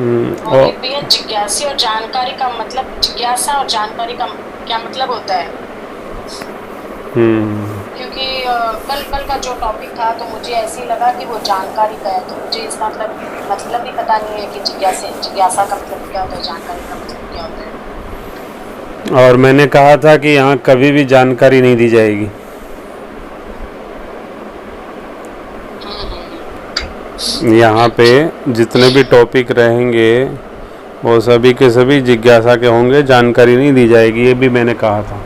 और भैया जिज्ञासा और जानकारी का मतलब, जिज्ञासा और जानकारी का क्या मतलब होता है? हम्म क्योंकि कल कल का जो टॉपिक था तो मुझे ऐसे ही लगा कि वो जानकारी का है, तो मुझे इसका मतलब ही पता नहीं है कि जिज्ञासा का मतलब क्या होता है, जानकारी का मतलब क्या होता है। और मैंने कहा था कि यहाँ कभी भी जानकारी नहीं दी जाएगी। यहाँ पे जितने भी टॉपिक रहेंगे वो सभी के सभी जिज्ञासा के होंगे, जानकारी नहीं दी जाएगी, ये भी मैंने कहा था।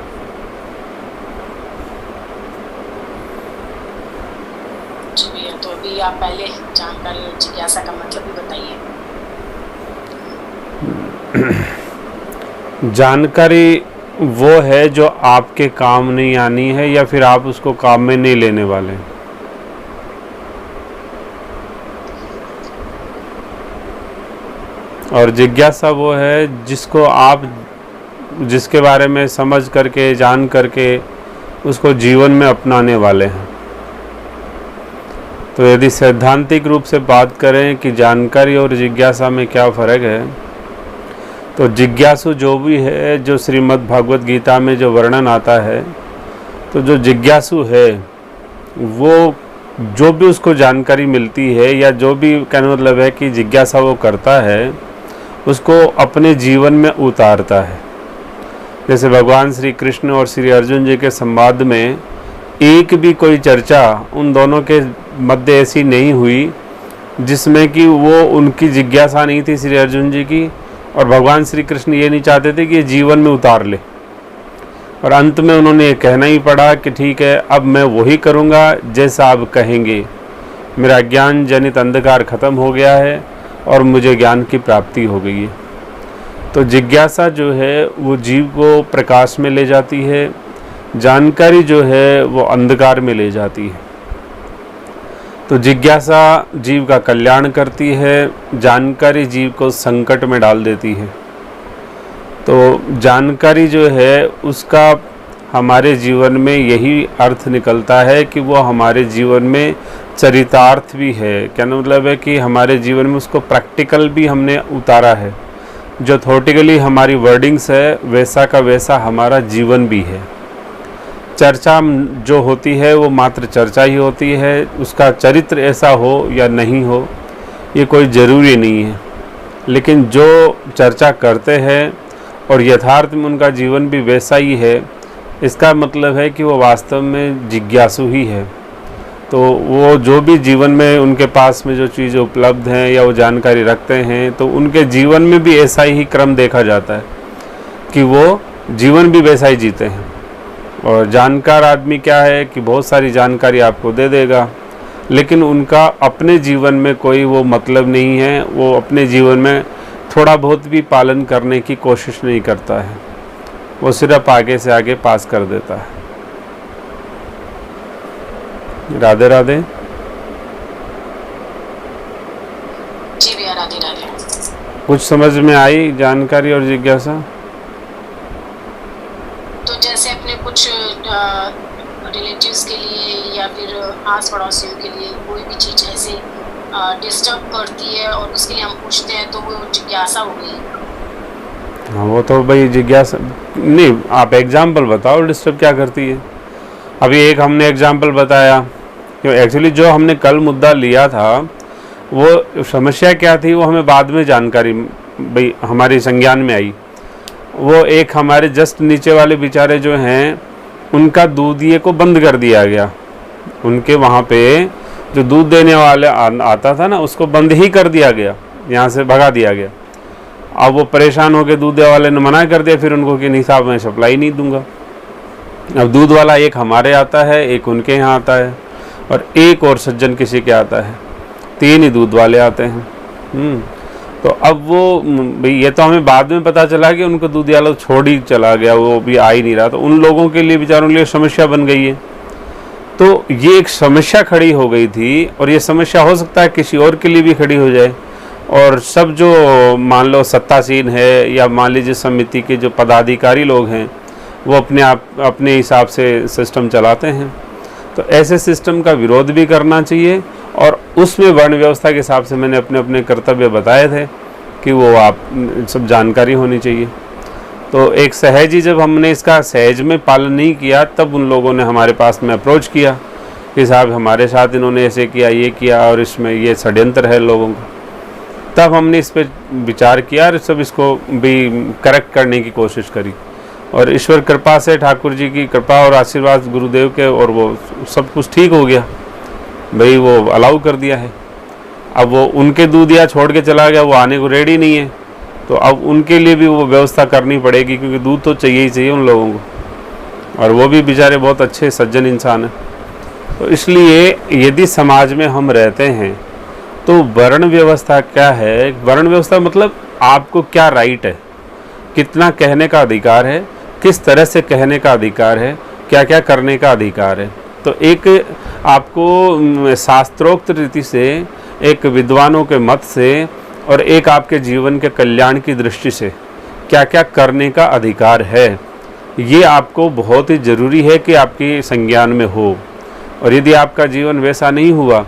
जी भैया, तो अभी आप पहले जानकारी और जिज्ञासा का मतलब भी बताइए। जानकारी वो है जो आपके काम नहीं आनी है या फिर आप उसको काम में नहीं लेने वाले। और जिज्ञासा वो है जिसको आप, जिसके बारे में समझ करके जान करके उसको जीवन में अपनाने वाले हैं। तो यदि सैद्धांतिक रूप से बात करें कि जानकारी और जिज्ञासा में क्या फ़र्क है, तो जिज्ञासु जो भी है, जो श्रीमद् भागवत गीता में जो वर्णन आता है, तो जो जिज्ञासु है वो जो भी उसको जानकारी मिलती है या जो भी कहने मतलब है कि जिज्ञासा वो करता है उसको अपने जीवन में उतारता है। जैसे भगवान श्री कृष्ण और श्री अर्जुन जी के संवाद में एक भी कोई चर्चा उन दोनों के मध्य ऐसी नहीं हुई जिसमें कि वो उनकी जिज्ञासा नहीं थी श्री अर्जुन जी की, और भगवान श्री कृष्ण ये नहीं चाहते थे कि ये जीवन में उतार ले। और अंत में उन्होंने ये कहना ही पड़ा कि ठीक है, अब मैं वही करूँगा जैसा आप कहेंगे, मेरा ज्ञान जनित अंधकार खत्म हो गया है और मुझे ज्ञान की प्राप्ति हो गई है। तो जिज्ञासा जो है वो जीव को प्रकाश में ले जाती है, जानकारी जो है वो अंधकार में ले जाती है। तो जिज्ञासा जीव का कल्याण करती है, जानकारी जीव को संकट में डाल देती है। तो जानकारी जो है उसका हमारे जीवन में यही अर्थ निकलता है कि वो हमारे जीवन में चरितार्थ भी है। क्या मतलब है कि हमारे जीवन में उसको प्रैक्टिकल भी हमने उतारा है। जो थॉटिकली हमारी वर्डिंग्स है वैसा का वैसा हमारा जीवन भी है। चर्चा जो होती है वो मात्र चर्चा ही होती है, उसका चरित्र ऐसा हो या नहीं हो ये कोई ज़रूरी नहीं है। लेकिन जो चर्चा करते हैं और यथार्थ में उनका जीवन भी वैसा ही है, इसका मतलब है कि वो वास्तव में जिज्ञासु ही है। तो वो जो भी जीवन में उनके पास में जो चीज़ें उपलब्ध हैं या वो जानकारी रखते हैं, तो उनके जीवन में भी ऐसा ही क्रम देखा जाता है कि वो जीवन भी वैसा ही जीते हैं। और जानकार आदमी क्या है कि बहुत सारी जानकारी आपको दे देगा, लेकिन उनका अपने जीवन में कोई वो मतलब नहीं है, वो अपने जीवन में थोड़ा बहुत भी पालन करने की कोशिश नहीं करता है, वो सिर्फ आगे से आगे पास कर देता है। राधे राधे। जी भैया, राधे राधे। कुछ समझ में आई जानकारी और जिज्ञासा? तो जैसे अपने कुछ रिलेटिव्स के लिए या फिर आस पड़ोसियों के लिए कोई भी चीज़ ऐसे डिस्टर्ब करती है और उसके लिए हम पूछते हैं, तो वो जिज्ञासा हो गई। हाँ, वो तो भाई जिज्ञासा नहीं। आप एग्जाम्पल बताओ डिस्टर्ब क्या करती है। अभी एक हमने एग्जाम्पल बताया, क्यों एक्चुअली जो हमने कल मुद्दा लिया था वो समस्या क्या थी वो हमें बाद में जानकारी भाई हमारी संज्ञान में आई। वो एक हमारे जस्ट नीचे वाले बेचारे जो हैं उनका दूध ये को बंद कर दिया गया। उनके वहाँ पे जो दूध देने वाले आता था ना उसको बंद ही कर दिया गया, यहाँ से भगा दिया गया। अब वो परेशान होकर दूध देने वाले ने मना कर दिया फिर उनको कि नहीं साहब मैं सप्लाई नहीं दूंगा। अब दूध वाला एक हमारे आता है, एक उनके यहाँ आता है, और एक और सज्जन किसी के आता है, 3 ही दूध वाले आते हैं। तो अब वो भाई ये तो हमें बाद में पता चला कि उनको दूध वाला छोड़ ही चला गया, वो भी आ ही नहीं रहा। तो उन लोगों के लिए बेचारों के लिए समस्या बन गई है। तो ये एक समस्या खड़ी हो गई थी, और ये समस्या हो सकता है किसी और के लिए भी खड़ी हो जाए। और सब जो मान लो सत्तासीन है या मान लीजिए समिति के जो पदाधिकारी लोग हैं वो अपने हिसाब से सिस्टम चलाते हैं। तो ऐसे सिस्टम का विरोध भी करना चाहिए। और उसमें वर्ण व्यवस्था के हिसाब से मैंने अपने अपने कर्तव्य बताए थे कि वो आप सब जानकारी होनी चाहिए। तो एक सहज ही जब हमने इसका सहज में पालन नहीं किया, तब उन लोगों ने हमारे पास में अप्रोच किया कि साहब हमारे साथ इन्होंने ऐसे किया, ये किया, और इसमें ये षड्यंत्र है लोगों का। तब हमने इस पर विचार किया और सब इसको भी करेक्ट करने की कोशिश करी, और ईश्वर कृपा से, ठाकुर जी की कृपा और आशीर्वाद गुरुदेव के, और वो सब कुछ ठीक हो गया भाई। वो अलाउ कर दिया है। अब वो उनके दूधिया छोड़ के चला गया, वो आने को रेडी नहीं है, तो अब उनके लिए भी वो व्यवस्था करनी पड़ेगी, क्योंकि दूध तो चाहिए ही चाहिए उन लोगों को, और वो भी बेचारे बहुत अच्छे सज्जन इंसान हैं। तो इसलिए यदि समाज में हम रहते हैं तो वर्ण व्यवस्था क्या है, वर्ण व्यवस्था मतलब आपको क्या राइट है, कितना कहने का अधिकार है, किस तरह से कहने का अधिकार है, क्या क्या करने का अधिकार है। तो एक आपको शास्त्रोक्त रीति से, एक विद्वानों के मत से, और एक आपके जीवन के कल्याण की दृष्टि से क्या क्या करने का अधिकार है, ये आपको बहुत ही ज़रूरी है कि आपकी संज्ञान में हो। और यदि आपका जीवन वैसा नहीं हुआ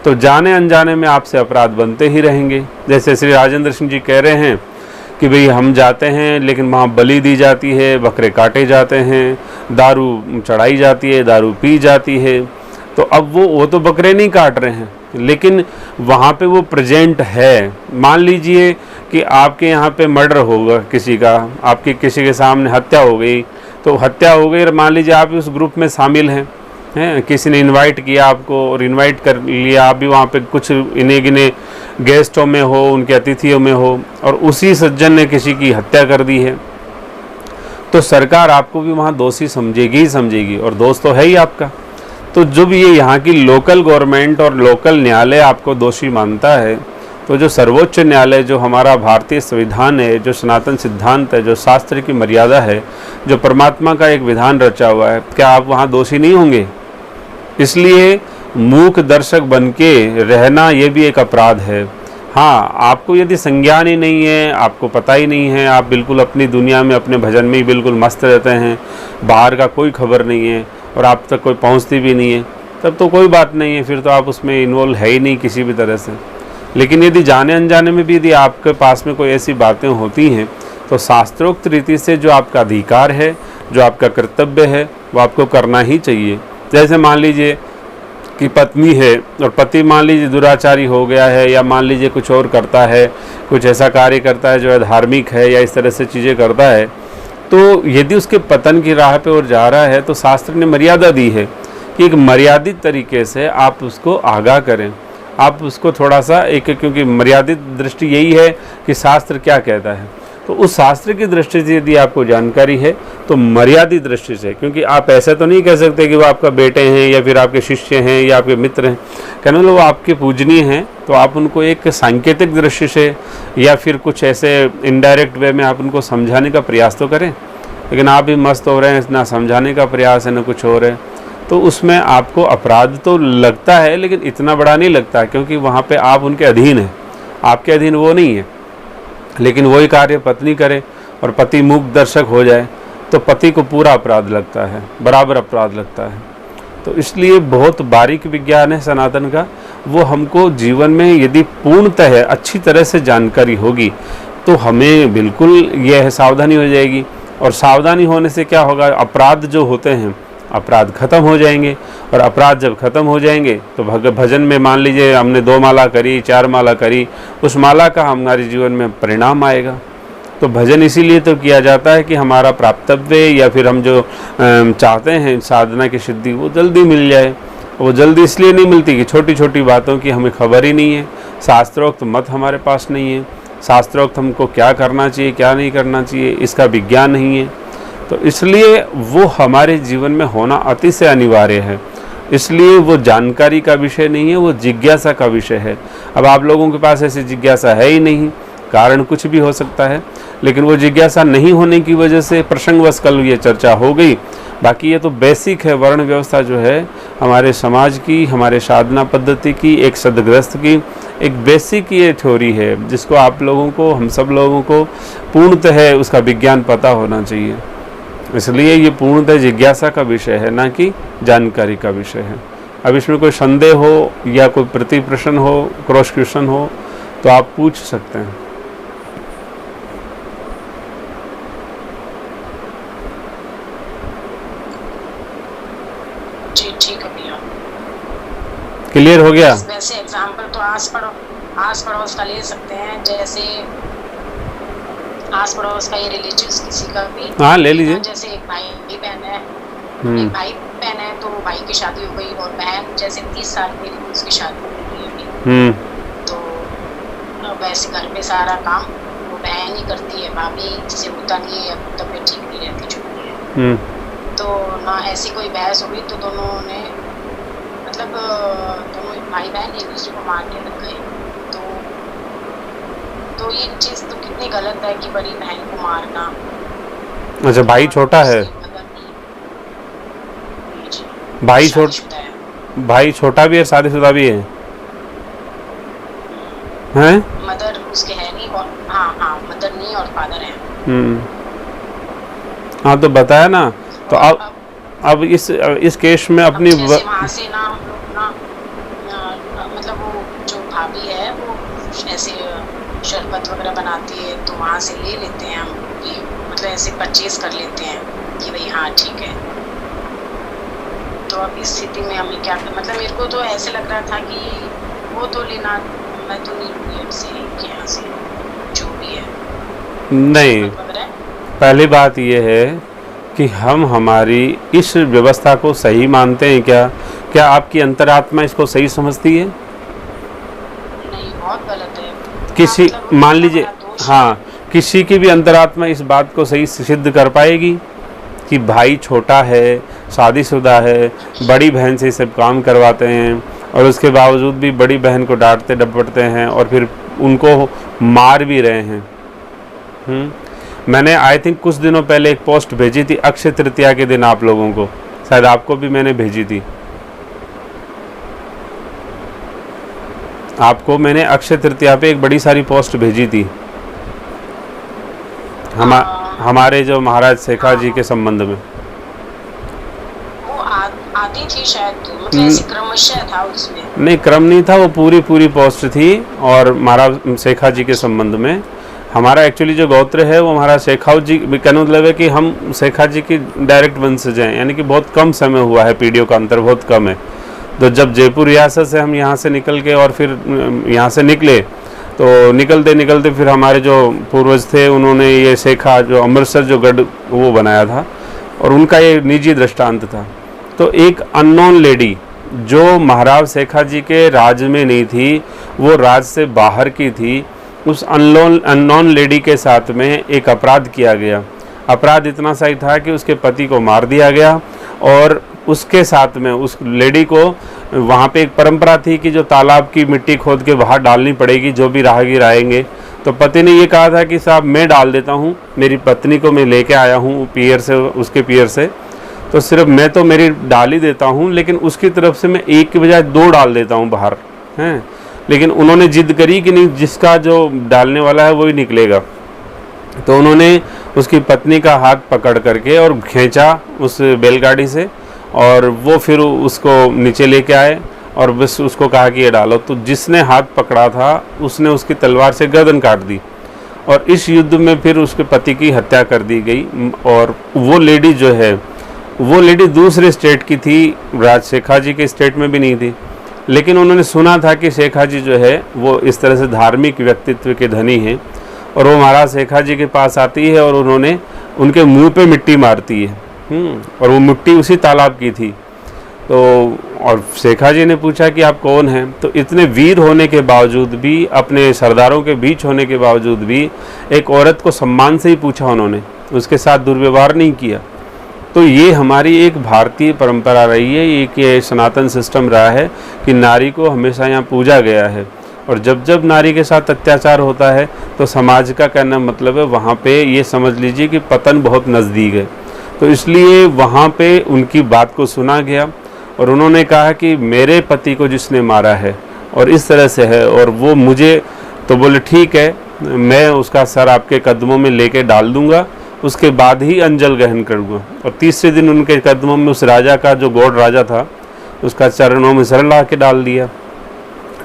तो जाने अनजाने में आपसे अपराध बनते ही रहेंगे। जैसे श्री राजेंद्र सिंह जी कह रहे हैं कि भाई हम जाते हैं लेकिन वहाँ बलि दी जाती है, बकरे काटे जाते हैं, दारू चढ़ाई जाती है, दारू पी जाती है। तो अब वो तो बकरे नहीं काट रहे हैं, लेकिन वहाँ पे वो प्रेजेंट है। मान लीजिए कि आपके यहाँ पे मर्डर होगा किसी का, आपकी किसी के सामने हत्या हो गई, तो हत्या हो गई और मान लीजिए आप उस ग्रुप में शामिल हैं, किसी ने इनवाइट किया आपको और इनवाइट कर लिया, आप भी वहाँ पे कुछ इन्हें गिने गेस्टों में हो, उनके अतिथियों में हो, और उसी सज्जन ने किसी की हत्या कर दी है, तो सरकार आपको भी वहाँ दोषी समझेगी ही समझेगी, और दोष तो है ही आपका। तो जब ये यहाँ की लोकल गवर्नमेंट और लोकल न्यायालय आपको दोषी मानता है, तो जो सर्वोच्च न्यायालय, जो हमारा भारतीय संविधान है, जो सनातन सिद्धांत है, जो शास्त्र की मर्यादा है, जो परमात्मा का एक विधान रचा हुआ है, क्या आप वहाँ दोषी नहीं होंगे? इसलिए मूक दर्शक बन के रहना ये भी एक अपराध है। हाँ, आपको यदि संज्ञान ही नहीं है, आपको पता ही नहीं है, आप बिल्कुल अपनी दुनिया में, अपने भजन में ही बिल्कुल मस्त रहते हैं, बाहर का कोई खबर नहीं है और आप तक कोई पहुंचती भी नहीं है, तब तो कोई बात नहीं है, फिर तो आप उसमें इन्वॉल्व है ही नहीं किसी भी तरह से। लेकिन यदि जाने अनजाने में भी यदि आपके पास में कोई ऐसी बातें होती हैं, तो शास्त्रोक्त रीति से जो आपका अधिकार है, जो आपका कर्तव्य है, वो आपको करना ही चाहिए। जैसे मान लीजिए कि पत्नी है और पति मान लीजिए दुराचारी हो गया है, या मान लीजिए कुछ और करता है, कुछ ऐसा कार्य करता है जो अधार्मिक है, या इस तरह से चीज़ें करता है, तो यदि उसके पतन की राह पे और जा रहा है, तो शास्त्र ने मर्यादा दी है कि एक मर्यादित तरीके से आप उसको आगाह करें, आप उसको थोड़ा सा एक, क्योंकि मर्यादित दृष्टि यही है कि शास्त्र क्या कहता है, तो उस शास्त्र की दृष्टि से यदि आपको जानकारी है तो मर्यादित दृष्टि से, क्योंकि आप ऐसा तो नहीं कह सकते कि वो आपका बेटे हैं या फिर आपके शिष्य हैं या आपके मित्र हैं, कहने लो वो आपके पूजनीय हैं, तो आप उनको एक सांकेतिक दृष्टि से या फिर कुछ ऐसे इनडायरेक्ट वे में आप उनको समझाने का प्रयास तो करें। लेकिन आप भी मस्त हो रहे हैं, ना समझाने का प्रयास है ना कुछ और है, तो उसमें आपको अपराध तो लगता है, लेकिन इतना बड़ा नहीं लगता, क्योंकि वहाँ पे आप उनके अधीन हैं, आपके अधीन वो नहीं है। लेकिन वही कार्य पत्नी करे और पति मूक दर्शक हो जाए, तो पति को पूरा अपराध लगता है, बराबर अपराध लगता है। तो इसलिए बहुत बारीक विज्ञान है सनातन का, वो हमको जीवन में यदि पूर्णतः अच्छी तरह से जानकारी होगी तो हमें बिल्कुल यह सावधानी हो जाएगी। और सावधानी होने से क्या होगा, अपराध जो होते हैं अपराध खत्म हो जाएंगे, और अपराध जब खत्म हो जाएंगे तो भजन में मान लीजिए हमने 2 माला करी, 4 माला करी, उस माला का हमारे जीवन में परिणाम आएगा। तो भजन इसीलिए तो किया जाता है कि हमारा प्राप्तव्य या फिर हम जो चाहते हैं साधना की सिद्धि वो जल्दी मिल जाए। वो जल्दी इसलिए नहीं मिलती कि छोटी छोटी बातों की हमें खबर ही नहीं है, शास्त्रोक्त मत हमारे पास नहीं है, शास्त्रोक्त हमको क्या करना चाहिए क्या नहीं करना चाहिए इसका विज्ञान नहीं है। तो इसलिए वो हमारे जीवन में होना अतिशय अनिवार्य है। इसलिए वो जानकारी का विषय नहीं है, वो जिज्ञासा का विषय है। अब आप लोगों के पास ऐसी जिज्ञासा है ही नहीं, कारण कुछ भी हो सकता है, लेकिन वो जिज्ञासा नहीं होने की वजह से प्रसंगवश कल ये चर्चा हो गई। बाकी ये तो बेसिक है, वर्ण व्यवस्था जो है हमारे समाज की, हमारे साधना पद्धति की, एक सदग्रस्त की एक बेसिक ये थ्योरी है, जिसको आप लोगों को, हम सब लोगों को पूर्णतः उसका विज्ञान पता होना चाहिए। इसलिए ये पूर्णतः जिज्ञासा का विषय है, ना कि जानकारी का विषय है। अब इसमें कोई संदेह हो या कोई प्रति प्रश्न हो, क्रॉस क्वेश्चन हो तो आप पूछ सकते हैं। जी ठीक है भैया। क्लियर हो गया? वैसे एग्जाम्पल तो आस पड़ोस का ले सकते हैं, जैसे आस पड़ोस का, ये रिलेटिव्स किसी का भी। हाँ ले लीजिए। जैसे एक भाई बहन है, हम्म। एक भाई बहन है, तो भाई की शादी हो गई और बहन जैसे 30 साल की थी, उसकी शादी हो गई अभी। तो वैसे घर पे सारा काम वो बहन ही करती है, भाभी जिसे होता नहीं है, तबीयत ठीक नहीं रहती, छुट्टी है। तो ना ऐसी कोई बहस हुई तो दोनों ने मतलब दोनों भाई बहन एक दूसरे को मारने लग गए। तो ये चीज़ तो कितनी गलत है कि बड़ी बहन को मारना। अच्छा, भाई छोटा है? भाई छोटा भी है, शादीशुदा भी है? हैं? मदर उसके है नहीं, और हाँ मदर नहीं और फादर है। हाँ तो बताया ना। तो अब इस केस में अपनी वहाँ से ना हम लोग ना मतलब वो जो भाभी है वो ऐसे शरबत वगैरह बनाती है, तो वहाँ से ले लेते हैं हम कि मतलब ऐसे परचेज कर लेते हैं कि भाई हाँ ठीक है। तो अब इस स्थिति में हमें क्या, मतलब मेरे को तो ऐसे लग रहा था कि वो तो लेना, मैं तो नहीं लूँगी से कि यहाँ से जो भी है। नहीं, पहली बात ये है कि हम हमारी इस व्यवस्था को सही मानते हैं क्या? क्या आपकी अंतरात्मा इसको सही समझती है? नहीं, बहुत गलत है। किसी मान लीजिए, हाँ, किसी की भी अंतरात्मा इस बात को सही सिद्ध कर पाएगी कि भाई छोटा है, शादीशुदा है, बड़ी बहन से सब काम करवाते हैं और उसके बावजूद भी बड़ी बहन को डांटते डपटते हैं और फिर उनको मार भी रहे हैं। मैंने आई थिंक कुछ दिनों पहले एक पोस्ट भेजी थी अक्षय तृतीया के दिन आप लोगों को, शायद आपको भी मैंने भेजी थी। आपको मैंने अक्षय तृतीया पे एक बड़ी सारी पोस्ट भेजी थी हमारे जो महाराज शेखा जी के संबंध में। वो आधी थी शायद, मतलब ऐसे क्रमशः था उसमें। नहीं, क्रम नहीं था, वो पूरी पोस्ट थी और महाराज शेखा जी के संबंध में। हमारा एक्चुअली जो गोत्र है वो महाराज शेखाव जी, कहने मतलब है कि हम शेखा जी की डायरेक्ट वंशज हैं, यानी कि बहुत कम समय हुआ है, पीढ़ियों का अंतर बहुत कम है। तो जब जयपुर रियासत से हम यहाँ से निकल के और फिर यहाँ से निकले, तो निकलते फिर हमारे जो पूर्वज थे उन्होंने ये शेखा जो अमृतसर जो गढ़ वो बनाया था और उनका ये निजी दृष्टांत था। तो एक अननोन लेडी जो महाराज शेखा जी के राज में नहीं थी, वो राज से बाहर की थी, उस अननोन लेडी के साथ में एक अपराध किया गया। अपराध इतना सही था कि उसके पति को मार दिया गया और उसके साथ में उस लेडी को वहाँ पे एक परंपरा थी कि जो तालाब की मिट्टी खोद के बाहर डालनी पड़ेगी जो भी राहगीर आएंगे। तो पति ने ये कहा था कि साहब मैं डाल देता हूँ, मेरी पत्नी को मैं लेके आया हूँ पियर से, उसके पियर से, तो सिर्फ मैं तो मेरी डाल ही देता हूँ, लेकिन उसकी तरफ से मैं एक के बजाय 2 डाल देता हूँ बाहर हैं। लेकिन उन्होंने जिद करी कि नहीं, जिसका जो डालने वाला है वही निकलेगा। तो उन्होंने उसकी पत्नी का हाथ पकड़ करके और खींचा उस बैलगाड़ी से और वो फिर उसको नीचे लेके आए और बस उसको कहा कि ये डालो। तो जिसने हाथ पकड़ा था उसने उसकी तलवार से गर्दन काट दी और इस युद्ध में फिर उसके पति की हत्या कर दी गई। और वो लेडी जो है, वो लेडी दूसरे स्टेट की थी, राज शेखा जी के स्टेट में भी नहीं थी, लेकिन उन्होंने सुना था कि शेखा जी जो है वो इस तरह से धार्मिक व्यक्तित्व के धनी हैं और वो महाराज शेखा जी के पास आती है और उन्होंने उनके मुंह पे मिट्टी मारती है और वो मिट्टी उसी तालाब की थी। तो और शेखा जी ने पूछा कि आप कौन हैं? तो इतने वीर होने के बावजूद भी, अपने सरदारों के बीच होने के बावजूद भी एक औरत को सम्मान से ही पूछा उन्होंने, उसके साथ दुर्व्यवहार नहीं किया। तो ये हमारी एक भारतीय परंपरा रही है, एक ये सनातन सिस्टम रहा है कि नारी को हमेशा यहाँ पूजा गया है और जब जब नारी के साथ अत्याचार होता है तो समाज का कहना मतलब है वहाँ पे ये समझ लीजिए कि पतन बहुत नज़दीक है। तो इसलिए वहाँ पे उनकी बात को सुना गया और उन्होंने कहा कि मेरे पति को जिसने मारा है और इस तरह से है और वो मुझे, तो बोले ठीक है, मैं उसका सर आपके कदमों में लेके डाल दूंगा, उसके बाद ही अंजल ग्रहण करूँगा। और तीसरे दिन उनके कदमों में उस राजा का, जो गौड़ राजा था, उसका चरणों में सर ला के डाल दिया।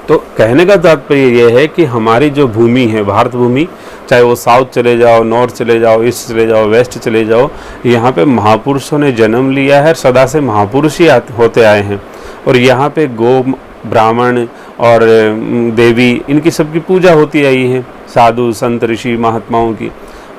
तो कहने का तात्पर्य यह है कि हमारी जो भूमि है, भारत भूमि, चाहे वो साउथ चले जाओ, नॉर्थ चले जाओ, ईस्ट चले जाओ, वेस्ट चले जाओ, यहाँ पे महापुरुषों ने जन्म लिया है, सदा से महापुरुष ही होते आए हैं। और यहाँ पे गो, ब्राह्मण और देवी, इनकी सबकी पूजा होती आई है, साधु संत ऋषि महात्माओं की।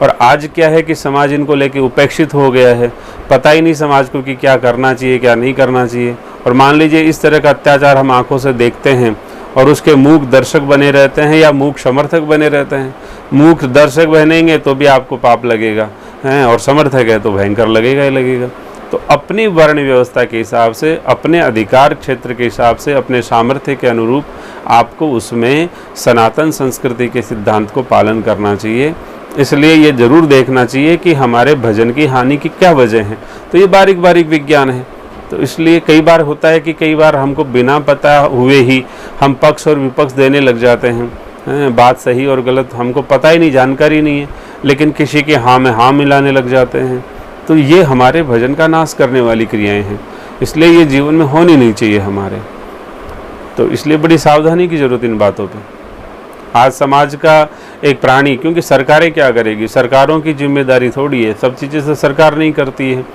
और आज क्या है कि समाज इनको लेके उपेक्षित हो गया है, पता ही नहीं समाज को कि क्या करना चाहिए, क्या नहीं करना चाहिए। और मान लीजिए इस तरह का अत्याचार हम आंखों से देखते हैं और उसके मूक दर्शक बने रहते हैं या मूक समर्थक बने रहते हैं। मूक दर्शक बनेंगे तो भी आपको पाप लगेगा हैं, और समर्थक है तो भयंकर लगेगा ही लगेगा। तो अपनी वर्ण व्यवस्था के हिसाब से, अपने अधिकार क्षेत्र के हिसाब से, अपने सामर्थ्य के अनुरूप आपको उसमें सनातन संस्कृति के सिद्धांत को पालन करना चाहिए। इसलिए ये जरूर देखना चाहिए कि हमारे भजन की हानि की क्या वजह है। तो ये बारीक बारीक विज्ञान है। तो इसलिए कई बार होता है कि कई बार हमको बिना पता हुए ही हम पक्ष और विपक्ष देने लग जाते हैं। बात सही और गलत हमको पता ही नहीं, जानकारी नहीं है, लेकिन किसी के हाँ में हाँ मिलाने लग जाते हैं। तो ये हमारे भजन का नाश करने वाली क्रियाएं हैं। इसलिए ये जीवन में होनी नहीं चाहिए हमारे। तो इसलिए बड़ी सावधानी की जरूरत इन बातों पे। आज समाज का एक प्राणी, क्योंकि सरकारें क्या करेगी, सरकारों की जिम्मेदारी थोड़ी है, सब चीज़ें तो सरकार नहीं करती है।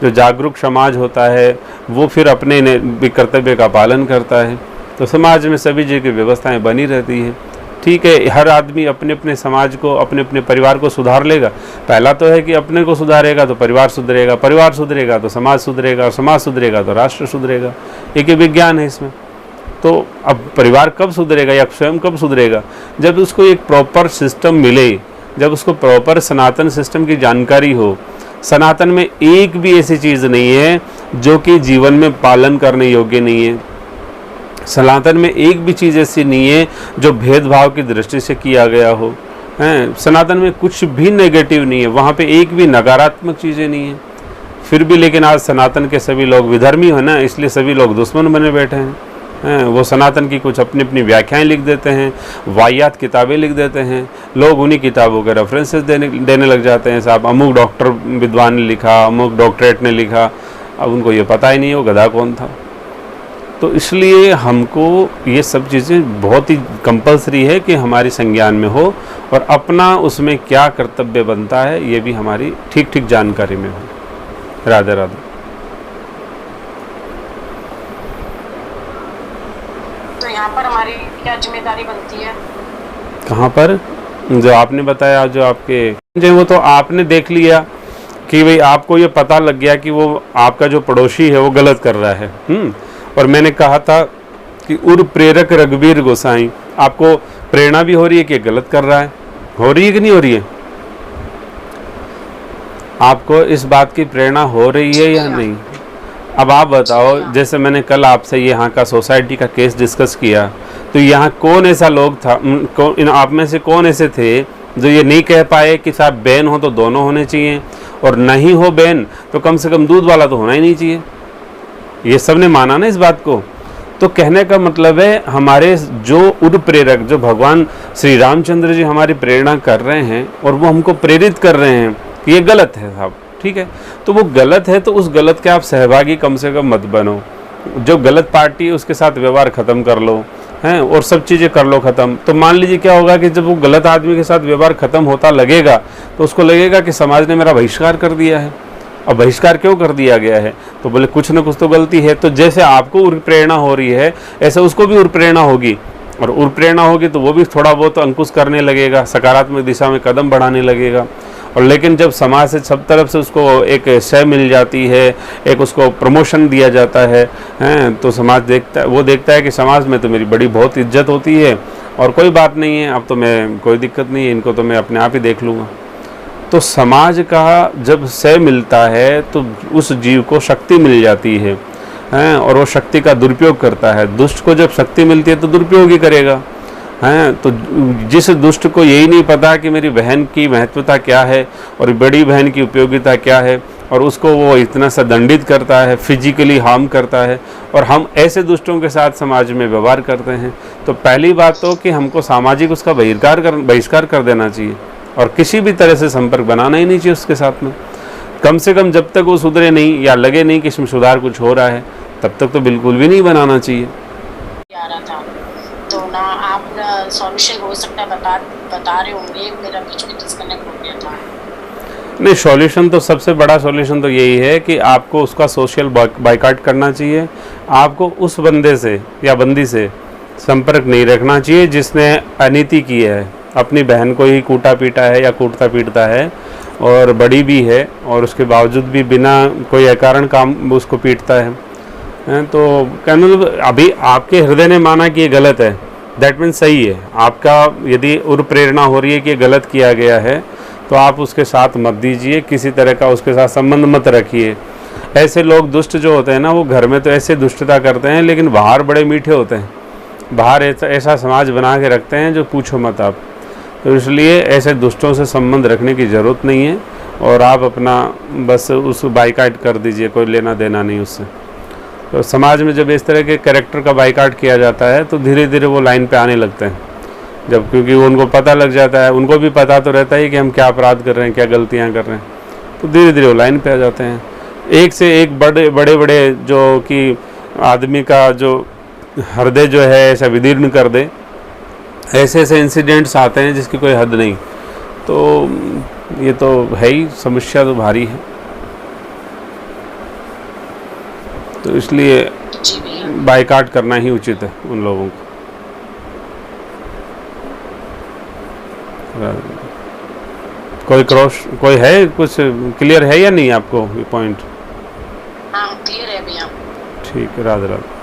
जो जागरूक समाज होता है वो फिर अपने कर्तव्य का पालन करता है। तो समाज में सभी जगह व्यवस्थाएं बनी रहती है। ठीक है, हर आदमी अपने अपने समाज को, अपने अपने परिवार को सुधार लेगा। पहला तो है कि अपने को सुधारेगा तो परिवार सुधरेगा, परिवार सुधरेगा तो समाज सुधरेगा, और समाज सुधरेगा तो राष्ट्र सुधरेगा। एक विज्ञान है इसमें। तो अब परिवार कब सुधरेगा या स्वयं कब सुधरेगा? जब उसको एक प्रॉपर सिस्टम मिले, जब उसको प्रॉपर सनातन सिस्टम की जानकारी हो। सनातन में एक भी ऐसी चीज़ नहीं है जो कि जीवन में पालन करने योग्य नहीं है। सनातन में एक भी चीज़ ऐसी नहीं है जो भेदभाव की दृष्टि से किया गया हो। हैं, सनातन में कुछ भी नेगेटिव नहीं है, वहाँ पे एक भी नकारात्मक चीज़ें नहीं है। फिर भी लेकिन आज सनातन के सभी लोग विधर्मी हो ना, इसलिए सभी लोग दुश्मन बने बैठे हैं। वो सनातन की कुछ अपनी अपनी व्याख्याएं लिख देते हैं, वाहियात किताबें लिख देते हैं। लोग उन्हीं किताबों के रेफरेंसेस देने लग जाते हैं। साहब अमुक डॉक्टर विद्वान ने लिखा, अमुक डॉक्टरेट ने लिखा। अब उनको ये पता ही नहीं है वो गधा कौन था। तो इसलिए हमको ये सब चीज़ें बहुत ही कंपलसरी है कि हमारी संज्ञान में हो, और अपना उसमें क्या कर्तव्य बनता है ये भी हमारी ठीक ठीक जानकारी में हो। राधे राधे। तो यहाँ पर हमारी क्या जिम्मेदारी बनती है? कहाँ पर? जो आपने बताया, जो आपके जो वो तो आपने देख लिया कि भाई आपको ये पता लग गया कि वो आपका जो पड़ोसी है वो गलत कर रहा है। और मैंने कहा था कि उर प्रेरक रघुवीर गोसाई, आपको प्रेरणा भी हो रही है कि गलत कर रहा है, हो रही है कि नहीं हो रही है? आपको इस बात की प्रेरणा हो रही है या नहीं? अब आप बताओ, जैसे मैंने कल आपसे यहाँ का सोसाइटी का केस डिस्कस किया, तो यहाँ कौन ऐसा लोग था, इन आप में से कौन ऐसे थे जो ये नहीं कह पाए कि साहब बैन हो तो दोनों होने चाहिए, और नहीं हो बैन तो कम से कम दूध वाला तो होना ही नहीं चाहिए? ये सब ने माना ना इस बात को। तो कहने का मतलब है हमारे जो उर प्रेरक, जो भगवान श्री रामचंद्र जी हमारी प्रेरणा कर रहे हैं और वो हमको प्रेरित कर रहे हैं कि ये गलत है साहब, ठीक है, तो वो गलत है तो उस गलत के आप सहभागी कम से कम मत बनो। जो गलत पार्टी है उसके साथ व्यवहार ख़त्म कर लो हैं, और सब चीज़ें कर लो ख़त्म। तो मान लीजिए क्या होगा कि जब वो गलत आदमी के साथ व्यवहार ख़त्म होता लगेगा तो उसको लगेगा कि समाज ने मेरा बहिष्कार कर दिया है। अब बहिष्कार क्यों कर दिया गया है? तो बोले कुछ न कुछ तो गलती है। तो जैसे आपको उर्प्रेरणा हो रही है ऐसे उसको भी उर्प्रेरणा होगी, और उर्प्रेरणा होगी तो वो भी थोड़ा बहुत अंकुश करने लगेगा, सकारात्मक दिशा में कदम बढ़ाने लगेगा। और लेकिन जब समाज से सब तरफ से उसको एक शय मिल जाती है, एक उसको प्रमोशन दिया जाता है, तो समाज देखता है कि समाज में तो मेरी बड़ी बहुत इज्जत होती है और कोई बात नहीं है, अब तो मैं कोई दिक्कत नहीं है, इनको तो मैं अपने आप ही देख लूँगा। तो समाज का जब शय मिलता है तो उस जीव को शक्ति मिल जाती है, और वो शक्ति का दुरुपयोग करता है। दुष्ट को जब शक्ति मिलती है तो दुरुपयोग ही करेगा। तो जिस दुष्ट को यही नहीं पता कि मेरी बहन की महत्वता क्या है और बड़ी बहन की उपयोगिता क्या है, और उसको वो इतना सा दंडित करता है, फिजिकली हार्म करता है, और हम ऐसे दुष्टों के साथ समाज में व्यवहार करते हैं, तो पहली बात तो कि हमको सामाजिक उसका बहिष्कार कर देना चाहिए, और किसी भी तरह से संपर्क बनाना ही नहीं चाहिए उसके साथ में। कम से कम जब तक वो सुधरे नहीं या लगे नहीं कि इसमें सुधार कुछ हो रहा है, तब तक तो बिल्कुल भी नहीं बनाना चाहिए। आ रहा था तो सॉल्यूशन हो सकता है बता रहे होंगे। मेरा बीच में डिस्कनेक्ट हो गया था। नहीं, सॉल्यूशन तो सबसे बड़ा सॉल्यूशन तो यही है कि आपको उसका सोशल बाइकाट करना चाहिए। आपको उस बंदे से या बंदी से संपर्क नहीं रखना चाहिए जिसने अनीति की है, अपनी बहन को ही कूटा पीटा है या कूटता पीटता है और बड़ी भी है और उसके बावजूद भी बिना कोई अकारण काम उसको पीटता है। तो कहने मतलब अभी आपके हृदय ने माना कि ये गलत है, दैट मीन्स सही है। आपका यदि उर प्रेरणा हो रही है कि ये गलत किया गया है तो आप उसके साथ मत दीजिए, किसी तरह का उसके साथ संबंध मत रखिए। ऐसे लोग दुष्ट जो होते हैं ना, वो घर में तो ऐसे दुष्टता करते हैं लेकिन बाहर बड़े मीठे होते हैं। बाहर ऐसा समाज बना के रखते हैं जो पूछो मत आप। तो इसलिए ऐसे दुष्टों से संबंध रखने की ज़रूरत नहीं है और आप अपना बस उस बाइकाट कर दीजिए, कोई लेना देना नहीं उससे। तो समाज में जब इस तरह के कैरेक्टर का बाइकाट किया जाता है तो धीरे धीरे वो लाइन पे आने लगते हैं। जब क्योंकि उनको पता लग जाता है, उनको भी पता तो रहता है कि हम क्या अपराध कर रहे हैं, क्या गलतियां कर रहे हैं, तो धीरे धीरे वो लाइन पे आ जाते हैं। एक से एक बड़े बड़े जो कि आदमी का जो हृदय जो है ऐसा विदीर्ण कर दे, ऐसे ऐसे इंसिडेंट्स आते हैं जिसकी कोई हद नहीं। तो ये तो है ही, समस्या तो भारी है। तो इसलिए बाइकाट करना ही उचित है उन लोगों को। कोई है, कुछ क्लियर है या नहीं आपको ये पॉइंट? हाँ, क्लियर है भैया। ठीक है, राधे राधे।